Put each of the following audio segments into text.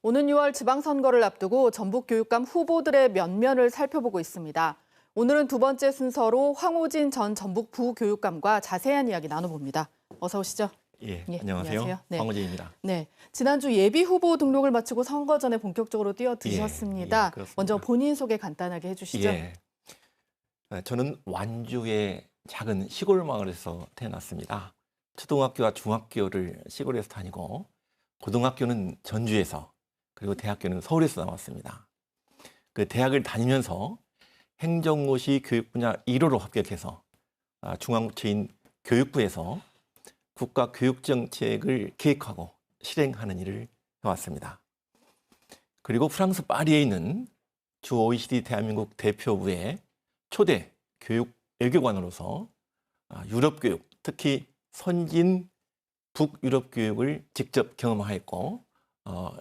오는 6월 지방선거를 앞두고 전북 교육감 후보들의 면면을 살펴보고 있습니다. 오늘은 두 번째 순서로 황호진 전 전북 부교육감과 자세한 이야기 나눠봅니다. 어서 오시죠. 예, 안녕하세요. 네. 황호진입니다. 네, 지난주 예비 후보 등록을 마치고 선거 전에 본격적으로 뛰어드셨습니다. 그렇습니다. 먼저 본인 소개 간단하게 해주시죠. 예, 저는 완주의 작은 시골 마을에서 태어났습니다. 초등학교와 중학교를 시골에서 다니고 고등학교는 전주에서 그리고 대학교는 서울에서 나왔습니다. 그 대학을 다니면서 행정고시 교육 분야 1호로 합격해서 중앙부처인 교육부에서 국가교육정책을 기획하고 실행하는 일을 해왔습니다. 그리고 프랑스 파리에 있는 주 OECD 대한민국 대표부의 초대 교육 외교관으로서 유럽 교육, 특히 선진 북유럽 교육을 직접 경험하였고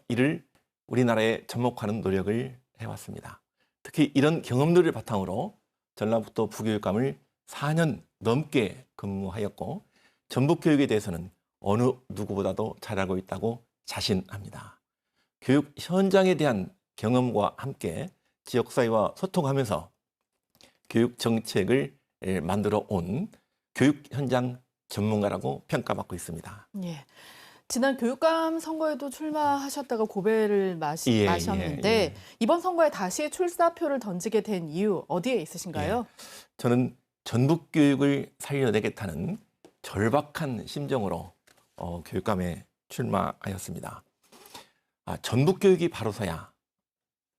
이를 우리나라에 접목하는 노력을 해왔습니다. 특히 이런 경험들을 바탕으로 전라북도 부교육감을 4년 넘게 근무하였고 전북 교육에 대해서는 어느 누구보다도 잘 알고 있다고 자신합니다. 교육 현장에 대한 경험과 함께 지역사회와 소통하면서 교육 정책을 만들어 온 교육 현장 전문가라고 평가받고 있습니다. 예. 지난 교육감 선거에도 출마하셨다가 고배를 마셨는데 이번 선거에 다시 출사표를 던지게 된 이유 어디에 있으신가요? 저는 전북 교육을 살려내겠다는 절박한 심정으로 교육감에 출마하였습니다. 전북 교육이 바로 서야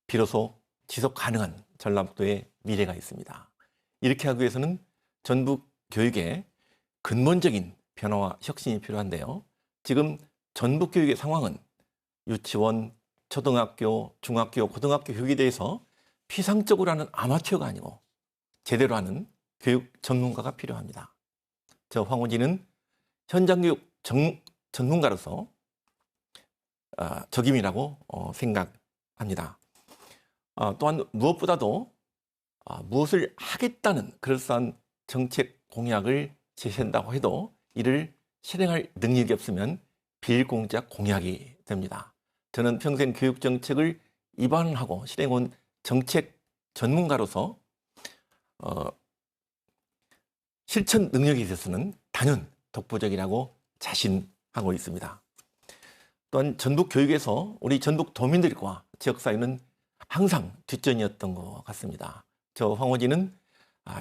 비로소 지속 가능한 전라북도의 미래가 있습니다. 이렇게 하기 위해서는 전북 교육의 근본적인 변화와 혁신이 필요한데요. 지금 전북 교육의 상황은 유치원, 초등학교, 중학교, 고등학교 교육에 대해서 피상적으로 하는 아마추어가 아니고 제대로 하는 교육 전문가가 필요합니다. 저 황호진은 현장 교육 전문가로서 적임이라고 생각합니다. 또한 무엇보다도 무엇을 하겠다는 그럴싸한 정책 공약을 제시한다고 해도 이를 실행할 능력이 없으면 비일공작 공약이 됩니다. 저는 평생 교육 정책을 입안하고 실행한 정책 전문가로서 실천 능력에 있어서는 단연 독보적이라고 자신하고 있습니다. 또한 전북 교육에서 우리 전북 도민들과 지역사회는 항상 뒷전이었던 것 같습니다. 저 황호진은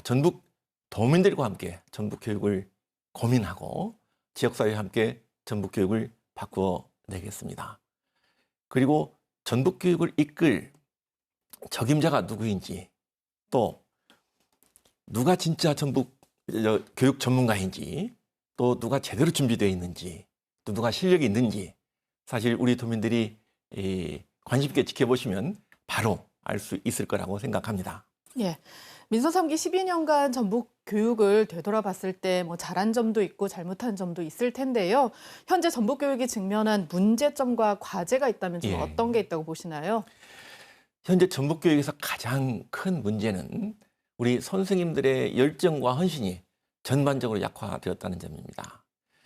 전북 도민들과 함께 전북 교육을 고민하고 지역사회와 함께 전북 교육을 바꾸어 내겠습니다. 그리고 전북 교육을 이끌 적임자가 누구인지 또 누가 진짜 전북 교육 전문가인지 또 누가 제대로 준비되어 있는지 또 누가 실력이 있는지 사실 우리 도민들이 관심 있게 지켜보시면 바로 알 수 있을 거라고 생각합니다. 예. 민선 3기 12년간 전북 교육을 되돌아봤을 때 뭐 잘한 점도 있고 잘못한 점도 있을 텐데요. 현재 전북 교육이 직면한 문제점과 과제가 있다면 좀 어떤 게 있다고 보시나요? 현재 전북 교육에서 가장 큰 문제는 우리 선생님들의 열정과 헌신이 전반적으로 약화되었다는 점입니다.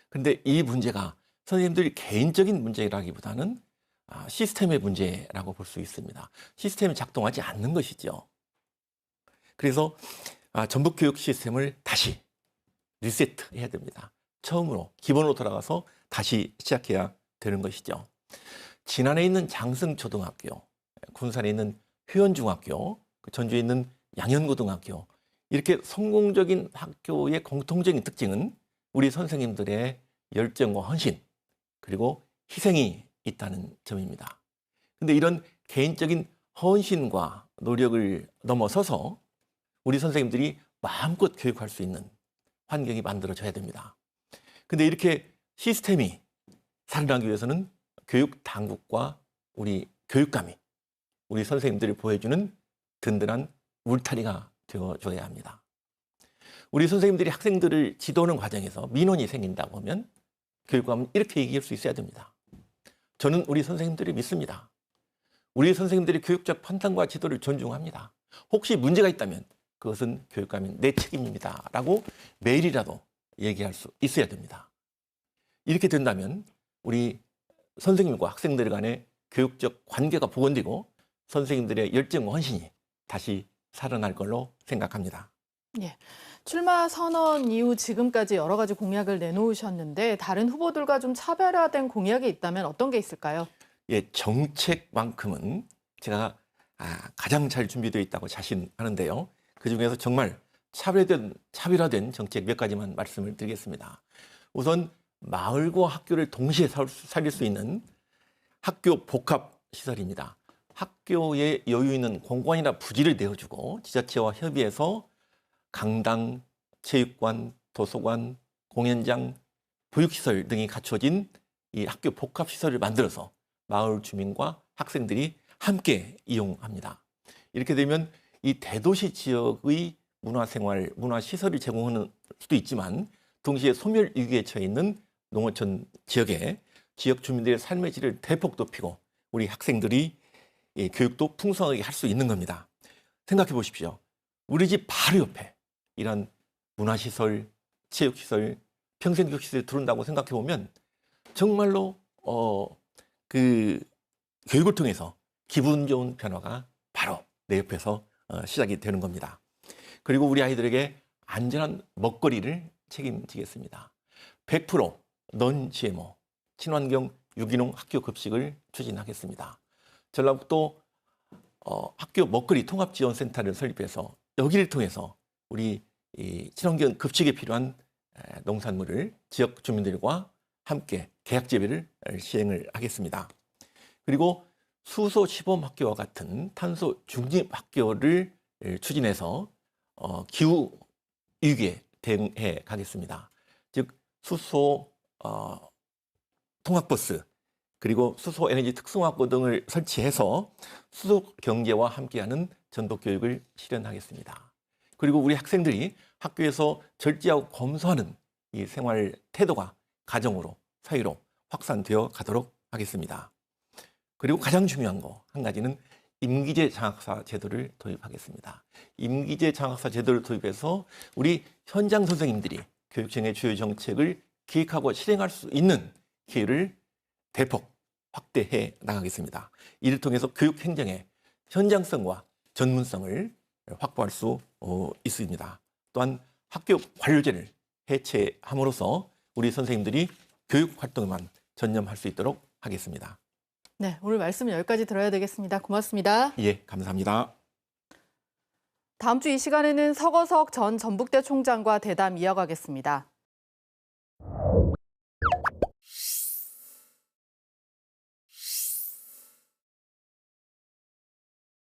그런데 이 문제가 선생님들이 개인적인 문제라기보다는 시스템의 문제라고 볼 수 있습니다. 시스템이 작동하지 않는 것이죠. 그래서 전북 교육 시스템을 다시 리세트해야 됩니다. 처음으로 기본으로 돌아가서 다시 시작해야 되는 것이죠. 진안에 있는 장성초등학교, 군산에 있는 효연중학교, 전주에 있는 양현고등학교 이렇게 성공적인 학교의 공통적인 특징은 우리 선생님들의 열정과 헌신 그리고 희생이 있다는 점입니다. 그런데 이런 개인적인 헌신과 노력을 넘어서서 우리 선생님들이 마음껏 교육할 수 있는 환경이 만들어져야 됩니다. 그런데 이렇게 시스템이 살아나기 위해서는 교육 당국과 우리 교육감이 우리 선생님들이 보여주는 든든한 울타리가 되어줘야 합니다. 우리 선생님들이 학생들을 지도하는 과정에서 민원이 생긴다고 하면 교육감은 이렇게 얘기할 수 있어야 됩니다. 저는 우리 선생님들을 믿습니다. 우리 선생님들이 교육적 판단과 지도를 존중합니다. 혹시 문제가 있다면 그것은 교육감인 내 책임입니다. 라고 매일이라도 얘기할 수 있어야 됩니다. 이렇게 된다면 우리 선생님과 학생들 간의 교육적 관계가 복원되고 선생님들의 열정과 헌신이 다시 살아날 걸로 생각합니다. 예. 출마 선언 이후 지금까지 여러 가지 공약을 내놓으셨는데 다른 후보들과 좀 차별화된 공약이 있다면 어떤 게 있을까요? 예, 정책만큼은 제가 가장 잘 준비되어 있다고 자신하는데요. 그중에서 정말 차별화된 정책 몇 가지만 말씀을 드리겠습니다. 우선 마을과 학교를 동시에 살릴 수 있는 학교 복합 시설입니다. 학교에 여유 있는 공간이나 부지를 내어주고 지자체와 협의해서 강당, 체육관, 도서관, 공연장, 보육시설 등이 갖춰진 이 학교 복합시설을 만들어서 마을 주민과 학생들이 함께 이용합니다. 이렇게 되면 이 대도시 지역의 문화생활, 문화시설을 제공하는 수도 있지만 동시에 소멸 위기에 처해 있는 농어촌 지역에 지역 주민들의 삶의 질을 대폭 높이고 우리 학생들이 교육도 풍성하게 할 수 있는 겁니다. 생각해 보십시오. 우리 집 바로 옆에 이런 문화시설, 체육시설, 평생교육시설이 들어온다고 생각해 보면 정말로 그 교육을 통해서 기분 좋은 변화가 바로 내 옆에서 시작이 되는 겁니다. 그리고 우리 아이들에게 안전한 먹거리를 책임지겠습니다. 100% 넌 GMO 친환경 유기농 학교 급식을 추진하겠습니다. 전라북도 학교 먹거리 통합지원센터를 설립해서 여기를 통해서 우리 이 친환경 급식에 필요한 농산물을 지역 주민들과 함께 계약 재배를 시행을 하겠습니다. 그리고 수소 시범 학교와 같은 탄소 중립 학교를 추진해서 기후 위기에 대응해 가겠습니다. 즉 수소 통학버스 그리고 수소 에너지 특성화학교 등을 설치해서 수소 경제와 함께하는 전북 교육을 실현하겠습니다. 그리고 우리 학생들이 학교에서 절제하고 검소하는 이 생활 태도가 가정으로 사회로 확산되어 가도록 하겠습니다. 그리고 가장 중요한 거 한 가지는 임기제 장학사 제도를 도입하겠습니다. 임기제 장학사 제도를 도입해서 우리 현장 선생님들이 교육청의 주요 정책을 기획하고 실행할 수 있는 기회를 대폭 확대해 나가겠습니다. 이를 통해서 교육 행정의 현장성과 전문성을 확보할 수 있습니다. 또한 학교 관료제를 해체함으로써 우리 선생님들이 교육 활동에만 전념할 수 있도록 하겠습니다. 네, 오늘 말씀 여기까지 들어야 되겠습니다. 고맙습니다. 예, 감사합니다. 다음 주 이 시간에는 서거석 전 전북대 총장과 대담 이어가겠습니다.